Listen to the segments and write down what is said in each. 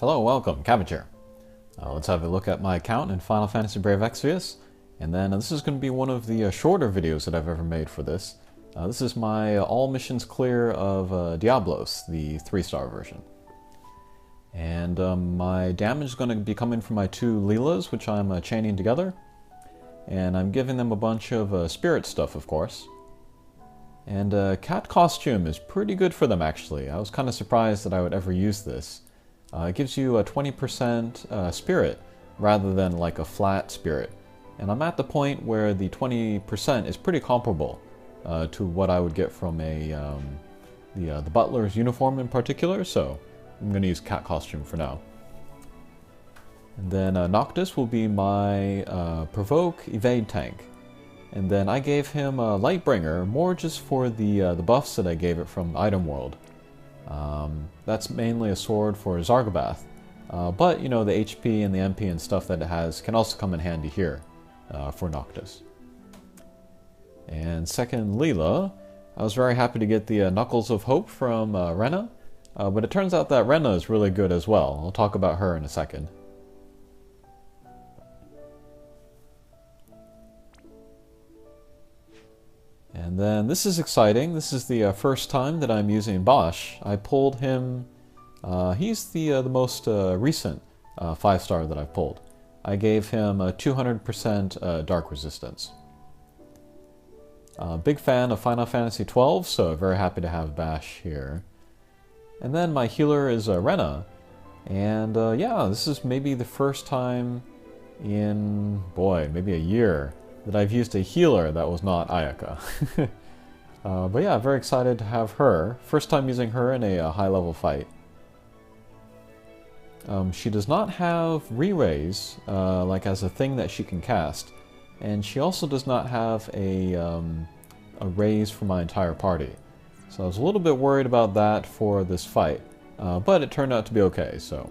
Hello, welcome, Cabbage here. Let's have a look at my account in Final Fantasy Brave Exvius, and then this is going to be one of the shorter videos that I've ever made for this. This is my all missions clear of Diabolos, the 3-star version. And my damage is going to be coming from my 2 Leelas, which I'm chaining together. And I'm giving them a bunch of spirit stuff, of course. And cat costume is pretty good for them, actually. I was kind of surprised that I would ever use this. It gives you a 20% spirit, rather than like a flat spirit. And I'm at the point where the 20% is pretty comparable to what I would get from the butler's uniform in particular, so I'm going to use cat costume for now. And then Noctis will be my provoke evade tank. And then I gave him a Lightbringer, more just for the buffs that I gave it from Item World. That's mainly a sword for Zargabath, but you know, the HP and the MP and stuff that it has can also come in handy here for Noctis. And second Leela, I was very happy to get the Knuckles of Hope from Rena, but it turns out that Rena is really good as well. I'll talk about her in a second. And then this is exciting. This is the first time that I'm using Bosch. I pulled him, he's the most recent 5-star that I've pulled. I gave him a 200% dark resistance. Big fan of Final Fantasy XII, so very happy to have Bash here. And then my healer is Rena. And yeah, this is maybe the first time in, boy, maybe a year that I've used a healer that was not Ayaka. But yeah, very excited to have her. First time using her in a high-level fight. She does not have re-raise, like as a thing that she can cast. And she also does not have a raise for my entire party. So I was a little bit worried about that for this fight. But it turned out to be okay, so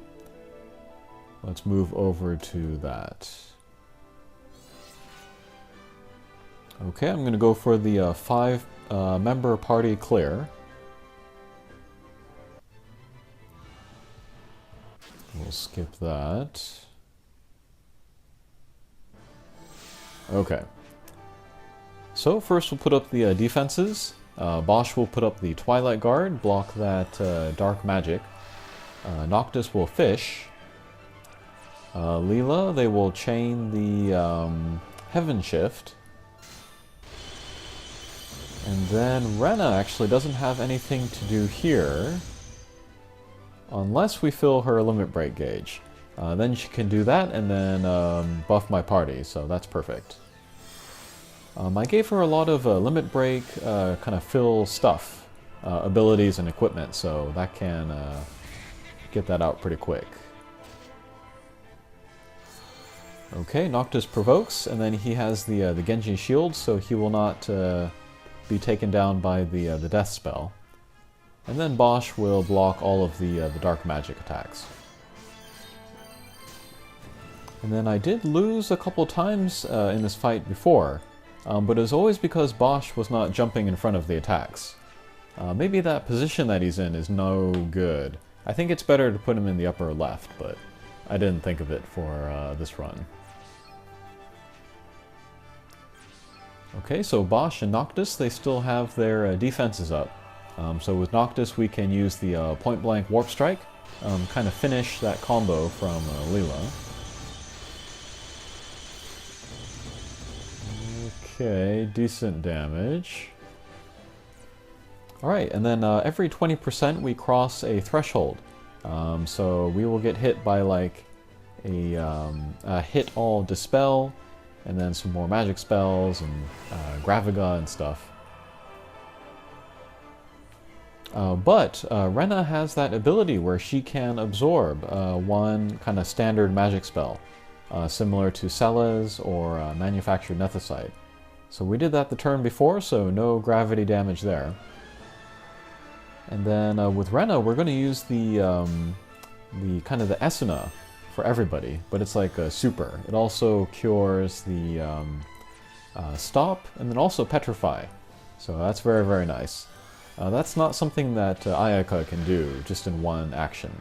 let's move over to that. Okay, I'm going to go for the 5-member party clear. We'll skip that. Okay. So first we'll put up the defenses. Bosch will put up the Twilight Guard, block that dark magic. Noctis will fish. Leela, they will chain the Heaven Shift. And then Rena actually doesn't have anything to do here, unless we fill her limit break gauge. Then she can do that and then buff my party, so that's perfect. I gave her a lot of limit break kind of fill stuff, abilities and equipment, so that can get that out pretty quick. Okay, Noctis provokes, and then he has the Genji shield, so he will not be taken down by the death spell. And then Bosch will block all of the dark magic attacks. And then I did lose a couple times in this fight before, but it was always because Bosch was not jumping in front of the attacks. Maybe that position that he's in is no good. I think it's better to put him in the upper left, but I didn't think of it for this run. Okay, so Bosch and Noctis, they still have their defenses up. So with Noctis, we can use the point-blank Warp Strike, kind of finish that combo from Leela. Okay, decent damage. Alright, and then every 20% we cross a threshold. So we will get hit by like a hit all dispel, and then some more magic spells and Graviga and stuff. But Rena has that ability where she can absorb one kind of standard magic spell, similar to Celes or Manufactured Nethicite. So we did that the turn before, so no gravity damage there. And then with Rena, we're going to use the kind of the Esuna for everybody, but it's like a super. It also cures the stop and then also petrify. So that's very, very nice. That's not something that Ayaka can do just in one action.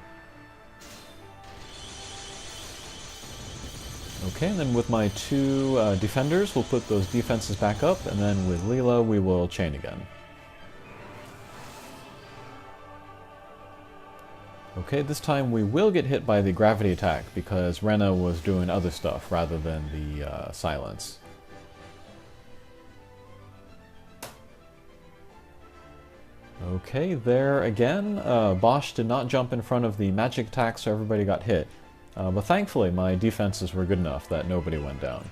Okay, and then with my two defenders, we'll put those defenses back up, and then with Leela, we will chain again. Okay, this time we will get hit by the gravity attack, because Rena was doing other stuff rather than the silence. Okay, there again, Bosch did not jump in front of the magic attack, so everybody got hit. But thankfully, my defenses were good enough that nobody went down.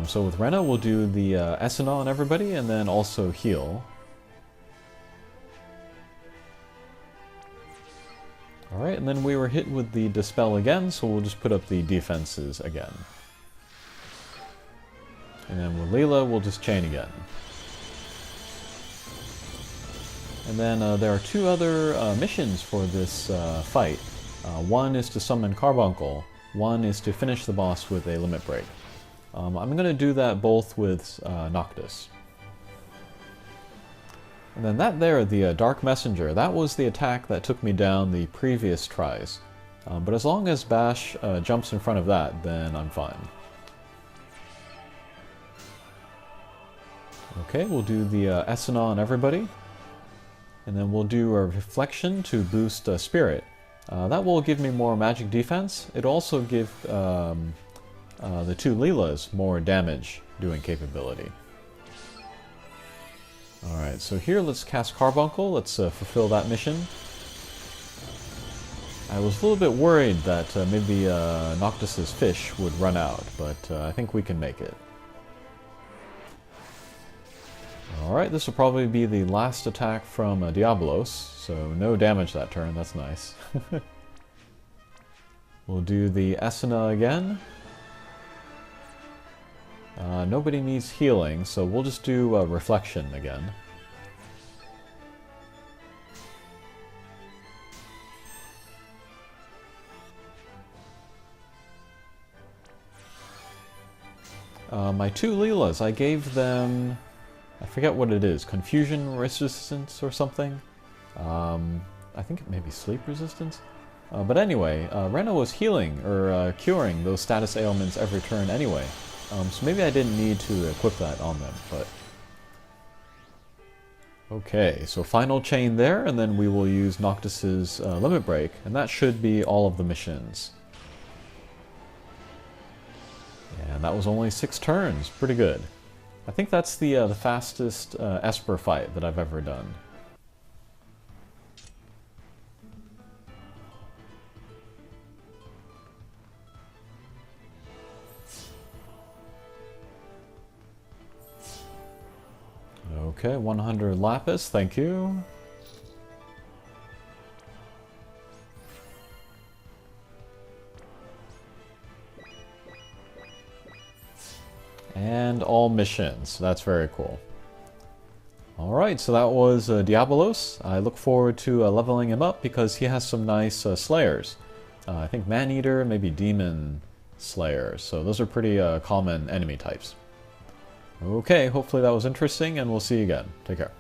So with Rena, we'll do the Esena on everybody, and then also heal. Alright, and then we were hit with the Dispel again, so we'll just put up the defenses again. And then with Leela, we'll just chain again. And then there are two other missions for this fight. One is to summon Carbuncle, one is to finish the boss with a limit break. I'm going to do that both with Noctis. And then that there, the Dark Messenger, that was the attack that took me down the previous tries. But as long as Bash jumps in front of that, then I'm fine. Okay, we'll do the Esena on everybody. And then we'll do a Reflection to boost Spirit. That will give me more magic defense. It'll also give the two Leelas more damage doing capability. Alright, so here let's cast Carbuncle. Let's fulfill that mission. I was a little bit worried that maybe Noctis's fish would run out, but I think we can make it. Alright, this will probably be the last attack from Diabolos, so no damage that turn, that's nice. We'll do the Esena again. Nobody needs healing, so we'll just do Reflection again. My two Leelas, I gave them... I forget what it is, confusion resistance or something? I think it may be sleep resistance? But anyway, Rena was healing, or curing those status ailments every turn anyway. So maybe I didn't need to equip that on them, but... Okay, so final chain there, and then we will use Noctis's limit break, and that should be all of the missions. And that was only 6 turns, pretty good. I think that's the fastest Esper fight that I've ever done. Okay, 100 Lapis, thank you. And all missions. That's very cool. Alright, so that was Diabolos. I look forward to leveling him up because he has some nice Slayers. I think Man-Eater, maybe Demon Slayer. So those are pretty common enemy types. Okay, hopefully that was interesting, and we'll see you again. Take care.